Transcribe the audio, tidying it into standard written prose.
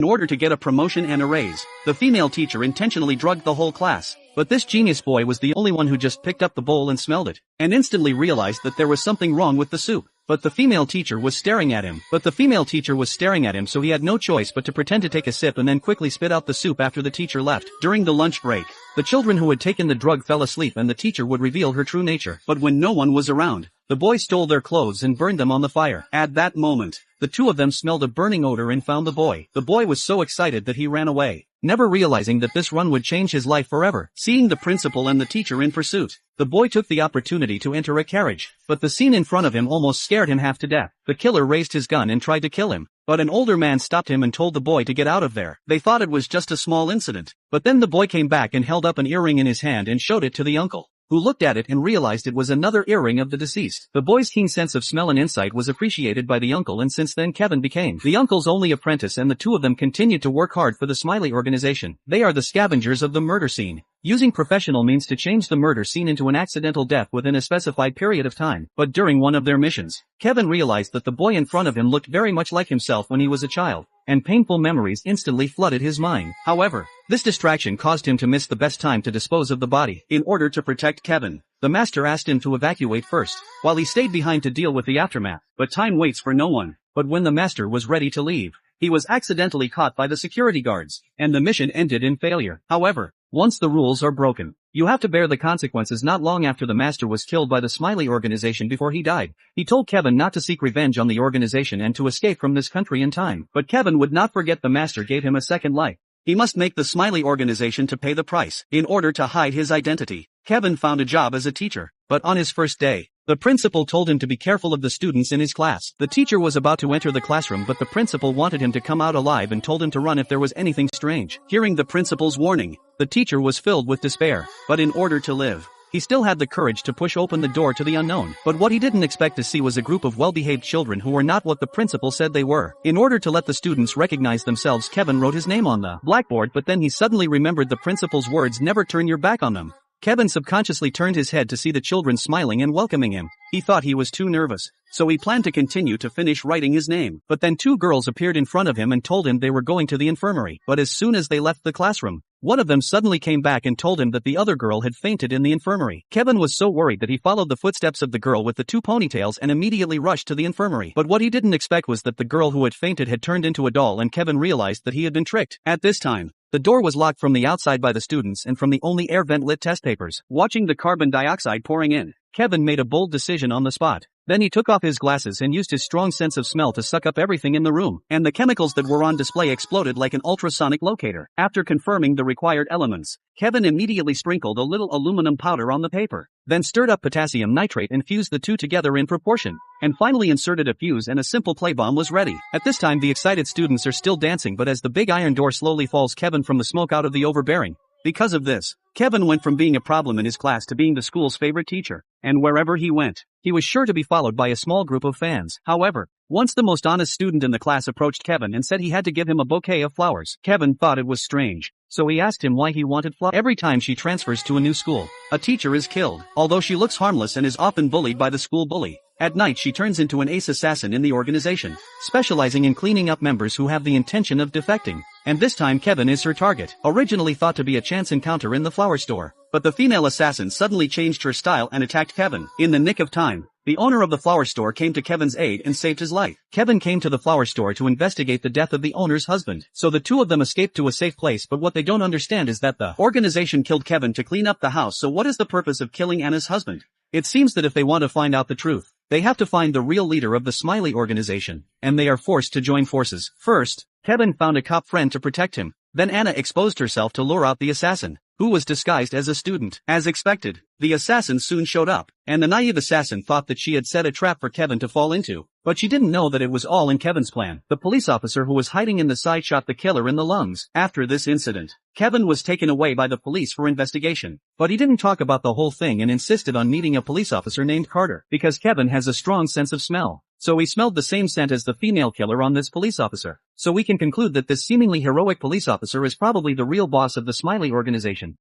In order to get a promotion and a raise, the female teacher intentionally drugged the whole class. But this genius boy was the only one who just picked up the bowl and smelled it, and instantly realized that there was something wrong with the soup. But the female teacher was staring at him, so he had no choice but to pretend to take a sip and then quickly spit out the soup after the teacher left. During the lunch break, the children who had taken the drug fell asleep and the teacher would reveal her true nature. But when no one was around, the boy stole their clothes and burned them on the fire. At that moment, the two of them smelled a burning odor and found the boy. The boy was so excited that he ran away, never realizing that this run would change his life forever. Seeing the principal and the teacher in pursuit, the boy took the opportunity to enter a carriage, but the scene in front of him almost scared him half to death. The killer raised his gun and tried to kill him, but an older man stopped him and told the boy to get out of there. They thought it was just a small incident, but then the boy came back and held up an earring in his hand and showed it to the uncle, who looked at it and realized it was another earring of the deceased. The boy's keen sense of smell and insight was appreciated by the uncle, and since then Kevin became the uncle's only apprentice, and the two of them continued to work hard for the Smiley organization. They are the scavengers of the murder scene, using professional means to change the murder scene into an accidental death within a specified period of time. But during one of their missions, Kevin realized that the boy in front of him looked very much like himself when he was a child, and painful memories instantly flooded his mind. However, this distraction caused him to miss the best time to dispose of the body. In order to protect Kevin, the master asked him to evacuate first, while he stayed behind to deal with the aftermath. But time waits for no one. But when the master was ready to leave, he was accidentally caught by the security guards, and the mission ended in failure. However, once the rules are broken, you have to bear the consequences. Not long after the master was killed by the Smiley organization before he died, he told Kevin not to seek revenge on the organization and to escape from this country in time. But Kevin would not forget the master gave him a second life. He must make the Smiley organization to pay the price. In order to hide his identity, Kevin found a job as a teacher, but on his first day, the principal told him to be careful of the students in his class. The teacher was about to enter the classroom, but the principal wanted him to come out alive and told him to run if there was anything strange. Hearing the principal's warning, the teacher was filled with despair, but in order to live, he still had the courage to push open the door to the unknown. But what he didn't expect to see was a group of well-behaved children who were not what the principal said they were. In order to let the students recognize themselves, Kevin wrote his name on the blackboard, but then he suddenly remembered the principal's words, "Never turn your back on them." Kevin subconsciously turned his head to see the children smiling and welcoming him. He thought he was too nervous, so he planned to continue to finish writing his name. But then two girls appeared in front of him and told him they were going to the infirmary. But as soon as they left the classroom, one of them suddenly came back and told him that the other girl had fainted in the infirmary. Kevin was so worried that he followed the footsteps of the girl with the two ponytails and immediately rushed to the infirmary. But what he didn't expect was that the girl who had fainted had turned into a doll, and Kevin realized that he had been tricked. At this time, the door was locked from the outside by the students and from the only air vent lit test papers. Watching the carbon dioxide pouring in, Kevin made a bold decision on the spot. Then he took off his glasses and used his strong sense of smell to suck up everything in the room, and the chemicals that were on display exploded like an ultrasonic locator. After confirming the required elements, Kevin immediately sprinkled a little aluminum powder on the paper, then stirred up potassium nitrate and fused the two together in proportion, and finally inserted a fuse, and a simple play bomb was ready. At this time the excited students are still dancing, but as the big iron door slowly falls Kevin from the smoke out of the overbearing. Because of this, Kevin went from being a problem in his class to being the school's favorite teacher, and wherever he went, he was sure to be followed by a small group of fans. However, once the most honest student in the class approached Kevin and said he had to give him a bouquet of flowers. Kevin thought it was strange, so he asked him why he wanted flowers. Every time she transfers to a new school, a teacher is killed. Although she looks harmless and is often bullied by the school bully, at night she turns into an ace assassin in the organization, specializing in cleaning up members who have the intention of defecting. And this time Kevin is her target. Originally thought to be a chance encounter in the flower store, but the female assassin suddenly changed her style and attacked Kevin. In the nick of time, the owner of the flower store came to Kevin's aid and saved his life. Kevin came to the flower store to investigate the death of the owner's husband, so the two of them escaped to a safe place. But what they don't understand is that the organization killed Kevin to clean up the house. So what is the purpose of killing Anna's husband? It seems that if they want to find out the truth, they have to find the real leader of the Smiley organization, and they are forced to join forces. First, Kevin found a cop friend to protect him. Then Anna exposed herself to lure out the assassin, who was disguised as a student. As expected, the assassin soon showed up, and the naive assassin thought that she had set a trap for Kevin to fall into. But she didn't know that it was all in Kevin's plan. The police officer who was hiding in the side shot the killer in the lungs. After this incident, Kevin was taken away by the police for investigation. But he didn't talk about the whole thing and insisted on meeting a police officer named Carter, because Kevin has a strong sense of smell. So he smelled the same scent as the female killer on this police officer. So we can conclude that this seemingly heroic police officer is probably the real boss of the Smiley organization.